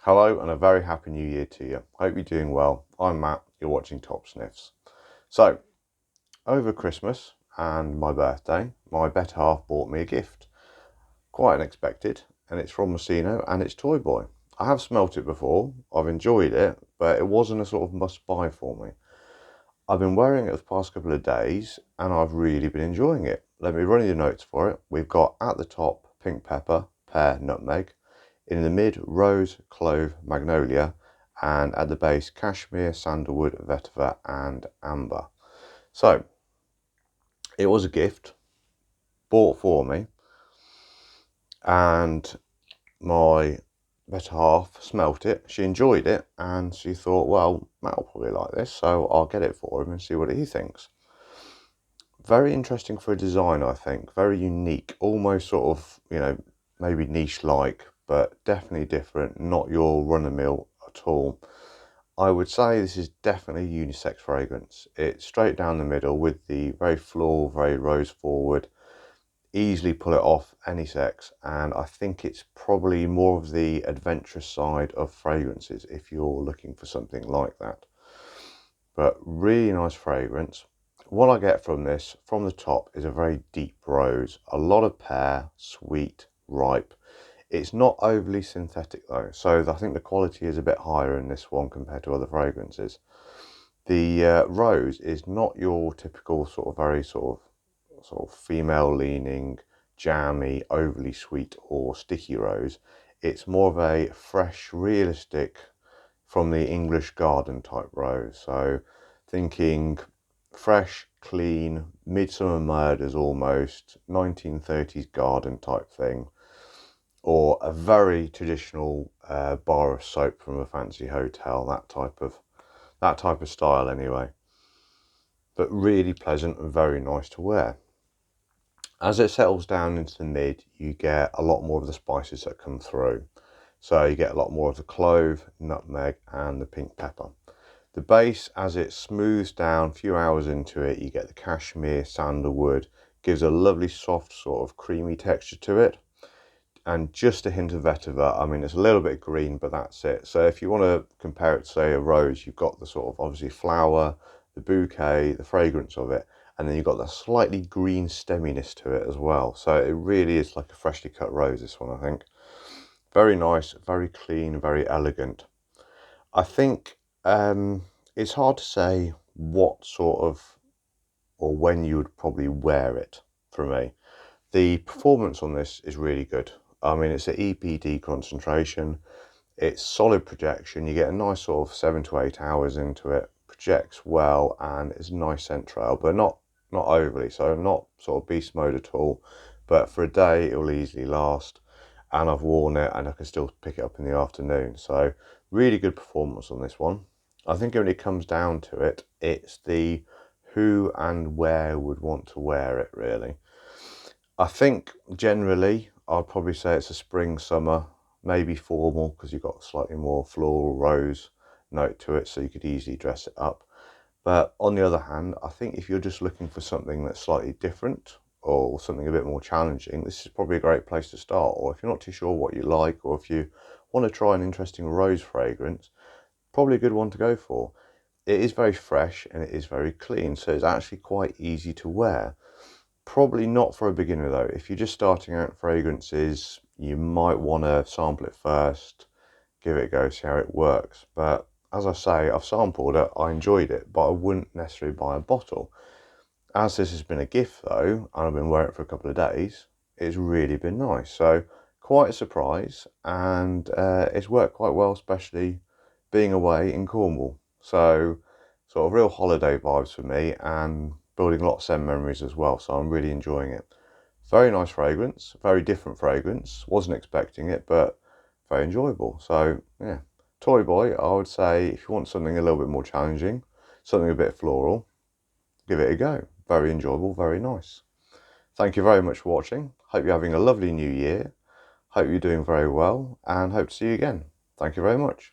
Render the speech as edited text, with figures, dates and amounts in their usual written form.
Hello and a very happy new year to you. Hope you're doing well. I'm Matt, you're watching Top Sniffs. So, over Christmas and my birthday, my better half bought me a gift. Quite unexpected, and it's from Messino and it's Toy Boy. I have smelt it before, I've enjoyed it, but it wasn't a sort of must buy for me. I've been wearing it the past couple of days and I've really been enjoying it. Let me run you the notes for it. We've got at the top pink pepper, pear, nutmeg. In the mid, rose, clove, magnolia, and at the base, cashmere, sandalwood, vetiver, and amber. So, it was a gift bought for me, and my better half smelt it. She enjoyed it, and she thought, well, Matt will probably like this, so I'll get it for him and see what he thinks. Very interesting for a design, I think. Very unique, almost sort of, maybe niche-like, but definitely different, not your run-of-the-mill at all. I would say this is definitely a unisex fragrance. It's straight down the middle with the very floral, very rose forward. Easily pull it off any sex, and I think it's probably more of the adventurous side of fragrances if you're looking for something like that. But really nice fragrance. What I get from this, from the top, is a very deep rose. A lot of pear, sweet, ripe. It's not overly synthetic though, so I think the quality is a bit higher in this one compared to other fragrances. The rose is not your typical sort of very sort of female leaning, jammy, overly sweet or sticky rose. It's more of a fresh, realistic, from the English garden type rose. So thinking fresh, clean, Midsummer Murders almost, 1930s garden type thing, or a very traditional bar of soap from a fancy hotel, that type of style anyway. But really pleasant and very nice to wear. As it settles down into the mid, you get a lot more of the spices that come through. So you get a lot more of the clove, nutmeg, and the pink pepper. The base, as it smooths down, a few hours into it, you get the cashmere, sandalwood, gives a lovely soft sort of creamy texture to it. And just a hint of vetiver. I mean, it's a little bit green, but that's it. So if you want to compare it to, say, a rose, you've got the sort of obviously flower, the bouquet, the fragrance of it, and then you've got the slightly green stemminess to it as well. So it really is like a freshly cut rose, this one, I think. Very nice, very clean, very elegant. I think it's hard to say what sort of, or when you would probably wear it for me. The performance on this is really good. I mean, it's an EPD concentration. It's solid projection. You get a nice sort of 7 to 8 hours into it. Projects well, and it's a nice scent trail, but not overly. So not sort of beast mode at all. But for a day, it will easily last. And I've worn it, and I can still pick it up in the afternoon. So really good performance on this one. I think when it comes down to it, it's the who and where would want to wear it, really. I think generally I'd probably say it's a spring, summer, maybe formal, because you've got slightly more floral rose note to it, so you could easily dress it up. But on the other hand, I think if you're just looking for something that's slightly different or something a bit more challenging, this is probably a great place to start. Or if you're not too sure what you like, or if you want to try an interesting rose fragrance, probably a good one to go for. It is very fresh and it is very clean, so it's actually quite easy to wear. Probably not for a beginner though. If you're just starting out fragrances, you might want to sample it first, give it a go, see how it works. But as I say, I've sampled it, I enjoyed it, but I wouldn't necessarily buy a bottle. As this has been a gift though, and I've been wearing it for a couple of days, it's really been nice. So quite a surprise, and it's worked quite well, especially being away in Cornwall. So sort of real holiday vibes for me, and building a lot of scent memories as well. So I'm really enjoying it. Very nice fragrance, very different fragrance. Wasn't expecting it, but very enjoyable. So yeah, Toy Boy, I would say if you want something a little bit more challenging, something a bit floral, give it a go. Very enjoyable, very nice. Thank you very much for watching. Hope you're having a lovely new year. Hope you're doing very well, and hope to see you again. Thank you very much.